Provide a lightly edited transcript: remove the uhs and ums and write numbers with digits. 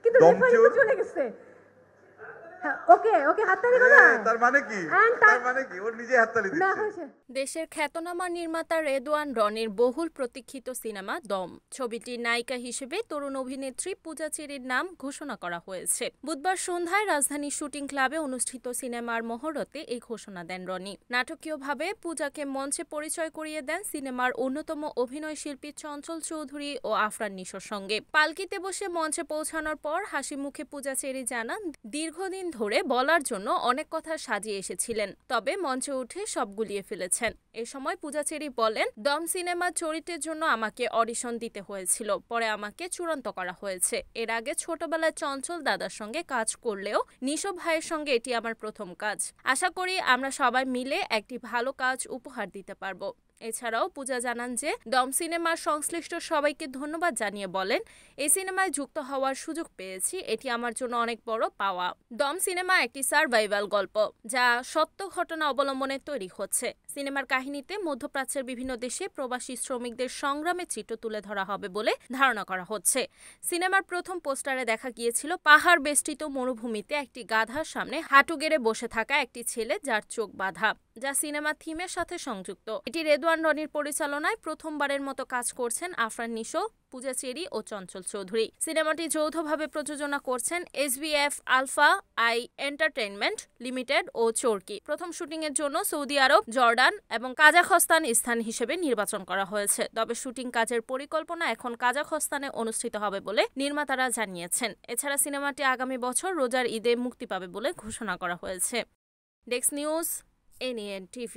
কিন্তু রেফারি তো চলে গেছে। ওকে ওকে হাততালি কোথায়? তার মানে কি? তার মানে কি? ওর নিজে হাততালি দিচ্ছে। দেশের খ্যাতনামা নির্মাতা রেদওয়ান রনির বহুল প্রতীক্ষিত সিনেমা দম ছবিটির নায়িকা হিসেবে তরুণ অভিনেত্রী পূজা চেরির নাম ঘোষণা করা হয়েছে। বুধবার সন্ধ্যায় রাজধানী শুটিং ক্লাবে অনুষ্ঠিত সিনেমার মহরতে এই ঘোষণা দেন রনি। নাটকীয়ভাবে পূজাকে মঞ্চে পরিচয় করিয়ে দেন সিনেমার অন্যতম অভিনয় শিল্পী চঞ্চল চৌধুরী ও আফরান নিশোর সঙ্গে। পালকিতে বসে মঞ্চে পৌঁছানোর পর হাসি মুখে পূজা চেরি জানান, দীর্ঘদিন ধরে বলার জন্য অনেক কথা সাজিয়ে এসেছিলেন, তবে মঞ্চে উঠে সব গুলিয়ে ফেলেছেন। এ সময় পূজা চেরি বলেন, দম সিনেমার চরিত্রের জন্য আমাকে অডিশন দিতে হয়েছিল, পরে আমাকে চূড়ান্ত করা হয়েছে। এর আগে ছোটবেলায় চঞ্চল দাদার সঙ্গে কাজ করলেও নিশো ভাইয়ের সঙ্গে এটি আমার প্রথম কাজ। আশা করি আমরা সবাই মিলে একটি ভালো কাজ উপহার দিতে পারবো। এছাড়াও পূজা জানান যে দম সিনেমার সংশ্লিষ্ট সবাইকে ধন্যবাদ জানিয়ে বলেন, এই সিনেমায় যুক্ত হওয়ার সুযোগ পেয়েছি, এটি আমার জন্য অনেক বড় পাওয়া। দম সিনেমা একটি সারভাইভাল গল্প যা সত্য ঘটনা অবলম্বনে তৈরি হচ্ছে। সিনেমার কাহিনীতে মধ্যপ্রাচ্যের বিভিন্ন দেশে প্রবাসী শ্রমিকদের সংগ্রামের চিত্র তুলে ধরা হবে বলে ধারণা করা হচ্ছে। সিনেমার প্রথম পোস্টারে দেখা গিয়েছিল পাহাড় বেষ্টিত মরুভূমিতে একটি গাধার সামনে হাঁটু গেড়ে বসে থাকা একটি ছেলে যার চোখ বাঁধা, যা সিনেমা থিমের সাথে সংযুক্ত। এটি রেদওয়ান রনির পরিচালনায় প্রথমবারের মতো কাজ করছেন আফরান নিশো, পূজা চেরি ও চঞ্চল চৌধুরী। সিনেমাটি যৌথভাবে প্রযোজনা করছেন SBF Alpha I Entertainment Limited ও চরকি। প্রথম শুটিং এর জন্য সৌদি আরব, জর্ডান এবং কাজাখস্তান স্থান হিসেবে নির্বাচন করা হয়েছে। তবে শুটিং কাজের পরিকল্পনা এখন কাজাখস্তানে অনুষ্ঠিত হবে বলে নির্মাতারা জানিয়েছেন। এছাড়া সিনেমাটি আগামী বছর রোজার ঈদে মুক্তি পাবে বলে ঘোষণা করা হয়েছে। Desk news, ANN TV।